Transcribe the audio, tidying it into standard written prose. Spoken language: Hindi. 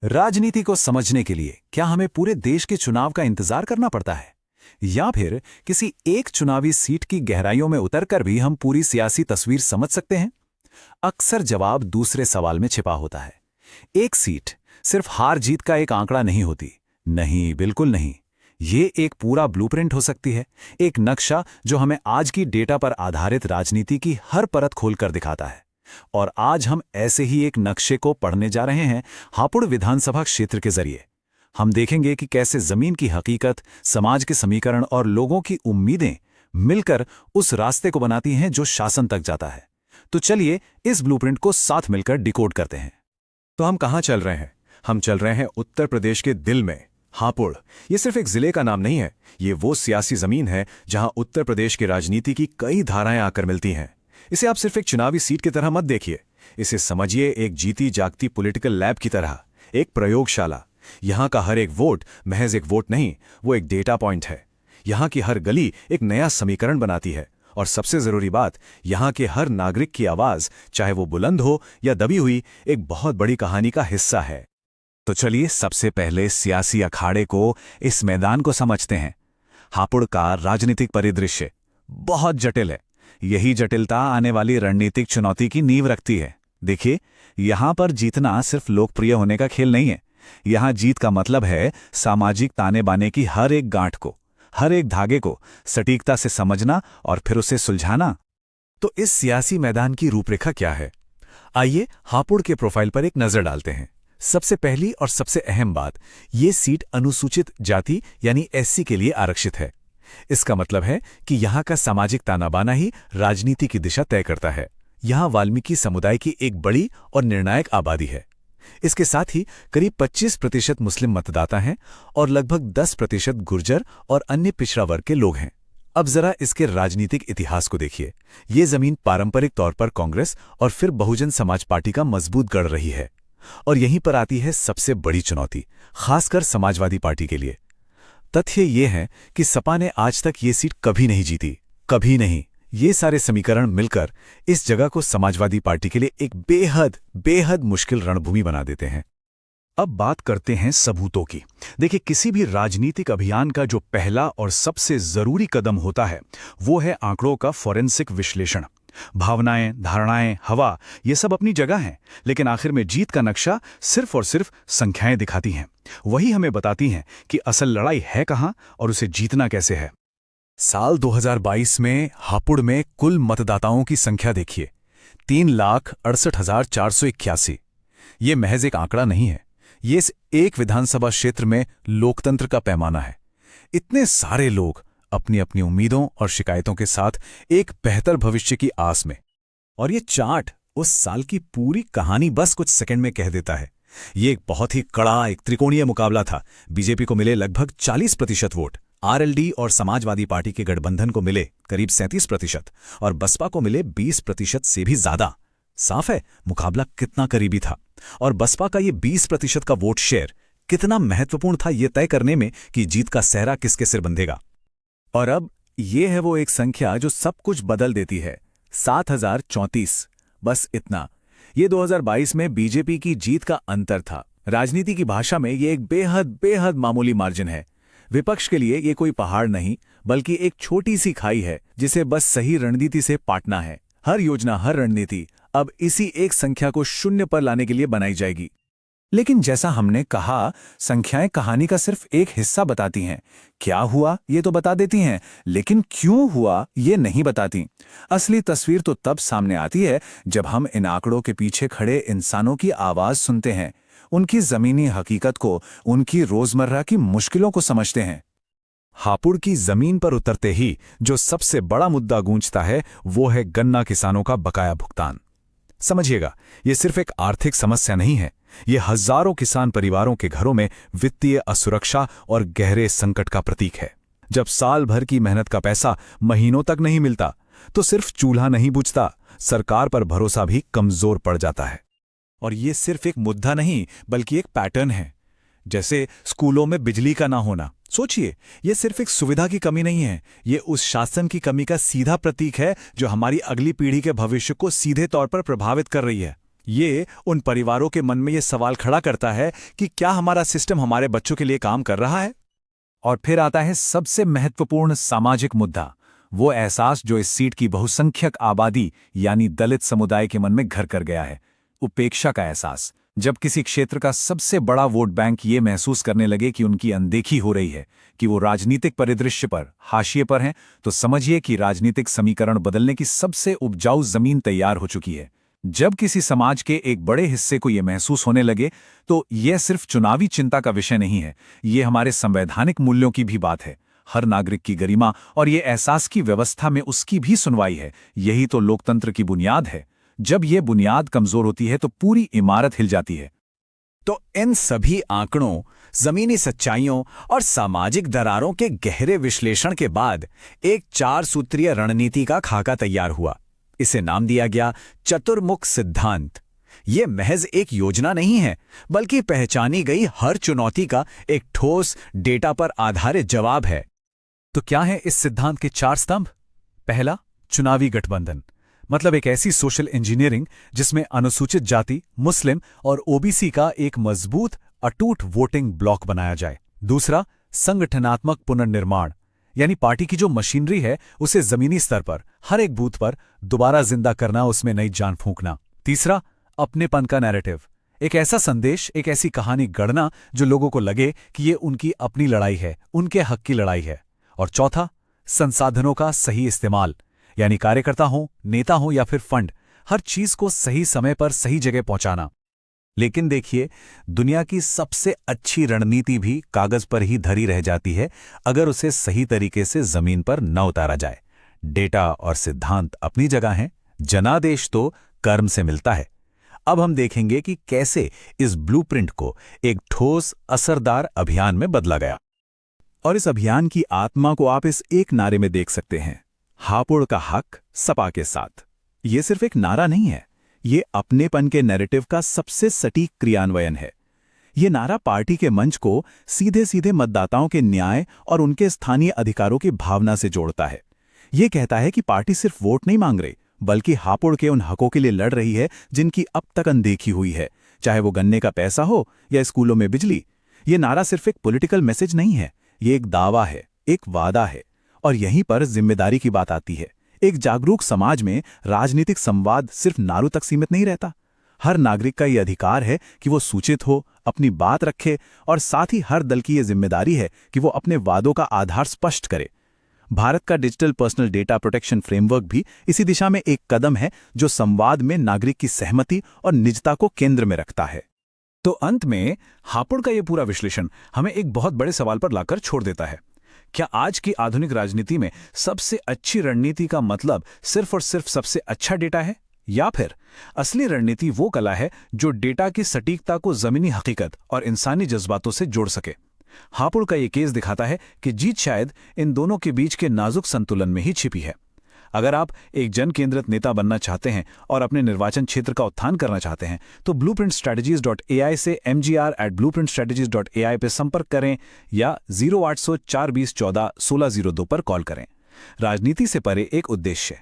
राजनीति को समझने के लिए क्या हमें पूरे देश के चुनाव का इंतजार करना पड़ता है, या फिर किसी एक चुनावी सीट की गहराइयों में उतरकर भी हम पूरी सियासी तस्वीर समझ सकते हैं? अक्सर जवाब दूसरे सवाल में छिपा होता है। एक सीट सिर्फ हार जीत का एक आंकड़ा नहीं होती। नहीं, बिल्कुल नहीं। ये एक पूरा ब्लूप्रिंट हो सकती है, एक नक्शा जो हमें आज की डेटा पर आधारित राजनीति की हर परत खोलकर दिखाता है। और आज हम ऐसे ही एक नक्शे को पढ़ने जा रहे हैं, हापुड़ विधानसभा क्षेत्र के जरिए। हम देखेंगे कि कैसे जमीन की हकीकत, समाज के समीकरण और लोगों की उम्मीदें मिलकर उस रास्ते को बनाती हैं जो शासन तक जाता है। तो चलिए इस ब्लूप्रिंट को साथ मिलकर डिकोड करते हैं। तो हम कहाँ चल रहे हैं? हम चल रहे हैं उत्तर प्रदेश के दिल में, हापुड़। ये सिर्फ एक जिले का नाम नहीं है, ये वो सियासी जमीन है जहां उत्तर प्रदेश की राजनीति की कई धाराएं आकर मिलती हैं। इसे आप सिर्फ एक चुनावी सीट की तरह मत देखिए, इसे समझिए एक जीती जागती पॉलिटिकल लैब की तरह, एक प्रयोगशाला। यहां का हर एक वोट महज एक वोट नहीं, वो एक डेटा पॉइंट है। यहां की हर गली एक नया समीकरण बनाती है, और सबसे जरूरी बात, यहां के हर नागरिक की आवाज, चाहे वो बुलंद हो या दबी हुई, एक बहुत बड़ी कहानी का हिस्सा है। तो चलिए सबसे पहले सियासी अखाड़े को, इस मैदान को समझते हैं। हापुड़ का राजनीतिक परिदृश्य बहुत जटिल है। यही जटिलता आने वाली रणनीतिक चुनौती की नींव रखती है। देखिए, यहां पर जीतना सिर्फ लोकप्रिय होने का खेल नहीं है। यहां जीत का मतलब है सामाजिक ताने बाने की हर एक गांठ को, हर एक धागे को सटीकता से समझना और फिर उसे सुलझाना। तो इस सियासी मैदान की रूपरेखा क्या है? आइए हापुड़ के प्रोफाइल पर एक नजर डालते हैं। सबसे पहली और सबसे अहम बात, ये सीट अनुसूचित जाति यानी एससी के लिए आरक्षित है। इसका मतलब है कि यहां का सामाजिक तानाबाना ही राजनीति की दिशा तय करता है। यहां वाल्मीकि समुदाय की एक बड़ी और निर्णायक आबादी है। इसके साथ ही करीब 25% मुस्लिम मतदाता हैं और लगभग 10% गुर्जर और अन्य पिछड़ा वर्ग के लोग हैं। अब जरा इसके राजनीतिक इतिहास को देखिए। ये जमीन पारंपरिक तौर पर कांग्रेस और फिर बहुजन समाज पार्टी का मजबूत गढ़ रही है। और यहीं पर आती है सबसे बड़ी चुनौती, खासकर समाजवादी पार्टी के लिए। तथ्य ये है कि सपा ने आज तक ये सीट कभी नहीं जीती, कभी नहीं। ये सारे समीकरण मिलकर इस जगह को समाजवादी पार्टी के लिए एक बेहद बेहद मुश्किल रणभूमि बना देते हैं। अब बात करते हैं सबूतों की। देखिए, किसी भी राजनीतिक अभियान का जो पहला और सबसे जरूरी कदम होता है, वो है आंकड़ों का फॉरेंसिक विश्लेषण। भावनाएं, धारणाएं, हवा, ये सब अपनी जगह हैं, लेकिन आखिर में जीत का नक्शा सिर्फ और सिर्फ संख्याएं दिखाती हैं। वही हमें बताती हैं कि असल लड़ाई है कहां और उसे जीतना कैसे है। साल 2022 में हापुड़ में कुल मतदाताओं की संख्या देखिए, 3,68,481। ये महज एक आंकड़ा नहीं है, ये इस एक विधानसभा क्षेत्र में लोकतंत्र का पैमाना है। इतने सारे लोग अपनी अपनी उम्मीदों और शिकायतों के साथ एक बेहतर भविष्य की आस में। और ये चार्ट उस साल की पूरी कहानी बस कुछ सेकंड में कह देता है। ये एक बहुत ही कड़ा, एक त्रिकोणीय मुकाबला था। बीजेपी को मिले लगभग 40% वोट, आरएलडी और समाजवादी पार्टी के गठबंधन को मिले करीब 37% और बसपा को मिले 20% से भी ज्यादा। साफ है मुकाबला कितना करीबी था, और बसपा का ये 20% का वोट शेयर कितना महत्वपूर्ण था ये तय करने में कि जीत का सेहरा किसके सिर बंधेगा। और अब ये है वो एक संख्या जो सब कुछ बदल देती है, 7,034। बस इतना। ये 2022 में बीजेपी की जीत का अंतर था। राजनीति की भाषा में ये एक बेहद बेहद मामूली मार्जिन है। विपक्ष के लिए ये कोई पहाड़ नहीं, बल्कि एक छोटी सी खाई है जिसे बस सही रणनीति से पाटना है। हर योजना, हर रणनीति अब इसी एक संख्या को शून्य पर लाने के लिए बनाई जाएगी। लेकिन जैसा हमने कहा, संख्याएं कहानी का सिर्फ एक हिस्सा बताती हैं। क्या हुआ ये तो बता देती हैं, लेकिन क्यों हुआ ये नहीं बताती। असली तस्वीर तो तब सामने आती है जब हम इन आंकड़ों के पीछे खड़े इंसानों की आवाज सुनते हैं, उनकी जमीनी हकीकत को, उनकी रोजमर्रा की मुश्किलों को समझते हैं। हापुड़ की जमीन पर उतरते ही जो सबसे बड़ा मुद्दा गूंजता है, वो है गन्ना किसानों का बकाया भुगतान। समझिएगा, ये सिर्फ एक आर्थिक समस्या नहीं है, ये हजारों किसान परिवारों के घरों में वित्तीय असुरक्षा और गहरे संकट का प्रतीक है। जब साल भर की मेहनत का पैसा महीनों तक नहीं मिलता, तो सिर्फ चूल्हा नहीं बुझता, सरकार पर भरोसा भी कमजोर पड़ जाता है। और ये सिर्फ एक मुद्दा नहीं, बल्कि एक पैटर्न है। जैसे स्कूलों में बिजली का ना होना, सोचिए, ये सिर्फ एक सुविधा की कमी नहीं है, ये उस शासन की कमी का सीधा प्रतीक है जो हमारी अगली पीढ़ी के भविष्य को सीधे तौर पर प्रभावित कर रही है। ये उन परिवारों के मन में ये सवाल खड़ा करता है कि क्या हमारा सिस्टम हमारे बच्चों के लिए काम कर रहा है? और फिर आता है सबसे महत्वपूर्ण सामाजिक मुद्दा, वो एहसास जो इस सीट की बहुसंख्यक आबादी यानी दलित समुदाय के मन में घर कर गया है, उपेक्षा का एहसास। जब किसी क्षेत्र का सबसे बड़ा वोट बैंक ये महसूस करने लगे कि उनकी अनदेखी हो रही है, कि वो राजनीतिक परिदृश्य पर हाशिए पर हैं, तो समझिए कि राजनीतिक समीकरण बदलने की सबसे उपजाऊ जमीन तैयार हो चुकी है। जब किसी समाज के एक बड़े हिस्से को यह महसूस होने लगे, तो यह सिर्फ चुनावी चिंता का विषय नहीं है, ये हमारे संवैधानिक मूल्यों की भी बात है। हर नागरिक की गरिमा और ये एहसास की व्यवस्था में उसकी भी सुनवाई है। यही तो लोकतंत्र की बुनियाद है। जब यह बुनियाद कमजोर होती है तो पूरी इमारत हिल जाती है। तो इन सभी आंकड़ों, जमीनी सच्चाइयों और सामाजिक दरारों के गहरे विश्लेषण के बाद एक 4 सूत्रीय रणनीति का खाका तैयार हुआ। इसे नाम दिया गया चतुर्मुख सिद्धांत। ये महज एक योजना नहीं है, बल्कि पहचानी गई हर चुनौती का एक ठोस, डेटा पर आधारित जवाब है। तो क्या है इस सिद्धांत के 4 स्तंभ? पहला, चुनावी गठबंधन, मतलब एक ऐसी सोशल इंजीनियरिंग जिसमें अनुसूचित जाति, मुस्लिम और ओबीसी का एक मजबूत, अटूट वोटिंग ब्लॉक बनाया जाए। दूसरा, संगठनात्मक पुनर्निर्माण, यानी पार्टी की जो मशीनरी है उसे जमीनी स्तर पर हर एक बूथ पर दोबारा जिंदा करना, उसमें नई जान फूंकना। तीसरा, अपनेपन का नैरेटिव, एक ऐसा संदेश, एक ऐसी कहानी गढ़ना जो लोगों को लगे कि ये उनकी अपनी लड़ाई है, उनके हक की लड़ाई है। और चौथा, संसाधनों का सही इस्तेमाल, यानी कार्यकर्ता हो, नेता हो या फिर फंड, हर चीज को सही समय पर सही जगह पहुंचाना। लेकिन देखिए, दुनिया की सबसे अच्छी रणनीति भी कागज पर ही धरी रह जाती है अगर उसे सही तरीके से जमीन पर न उतारा जाए। डेटा और सिद्धांत अपनी जगह हैं, जनादेश तो कर्म से मिलता है। अब हम देखेंगे कि कैसे इस ब्लूप्रिंट को एक ठोस, असरदार अभियान में बदला गया। और इस अभियान की आत्मा को आप इस एक नारे में देख सकते हैं, हापुड़ का हक सपा के साथ। ये सिर्फ एक नारा नहीं है, ये अपनेपन के नैरेटिव का सबसे सटीक क्रियान्वयन है। ये नारा पार्टी के मंच को सीधे सीधे मतदाताओं के न्याय और उनके स्थानीय अधिकारों की भावना से जोड़ता है। ये कहता है कि पार्टी सिर्फ वोट नहीं मांग रही, बल्कि हापुड़ के उन हकों के लिए लड़ रही है जिनकी अब तक अनदेखी हुई है, चाहे वो गन्ने का पैसा हो या स्कूलों में बिजली। ये नारा सिर्फ एक पॉलिटिकल मैसेज नहीं है, ये एक दावा है, एक वादा है। और यहीं पर जिम्मेदारी की बात आती है। एक जागरूक समाज में राजनीतिक संवाद सिर्फ नारों तक सीमित नहीं रहता। हर नागरिक का यह अधिकार है कि वो सूचित हो, अपनी बात रखे, और साथ ही हर दल की यह जिम्मेदारी है कि वो अपने वादों का आधार स्पष्ट करे। भारत का digital personal data protection framework भी इसी दिशा में एक कदम है, जो संवाद में नागरिक की सहमति और निजता को केंद्र में रखता है। तो अंत में हापुड़ का यह पूरा विश्लेषण हमें एक बहुत बड़े सवाल पर लाकर छोड़ देता है। क्या आज की आधुनिक राजनीति में सबसे अच्छी रणनीति का मतलब सिर्फ और सिर्फ सबसे अच्छा डेटा है, या फिर असली रणनीति वो कला है जो डेटा की सटीकता को जमीनी हकीकत और इंसानी जज्बातों से जोड़ सके? हापुड़ का ये केस दिखाता है कि जीत शायद इन दोनों के बीच के नाजुक संतुलन में ही छिपी है। अगर आप एक जन केंद्रित नेता बनना चाहते हैं और अपने निर्वाचन क्षेत्र का उत्थान करना चाहते हैं, तो blueprintstrategies.ai से mgr@blueprintstrategies.ai पे संपर्क करें या 0800 420 14 1602 पर कॉल करें। राजनीति से परे एक उद्देश्य,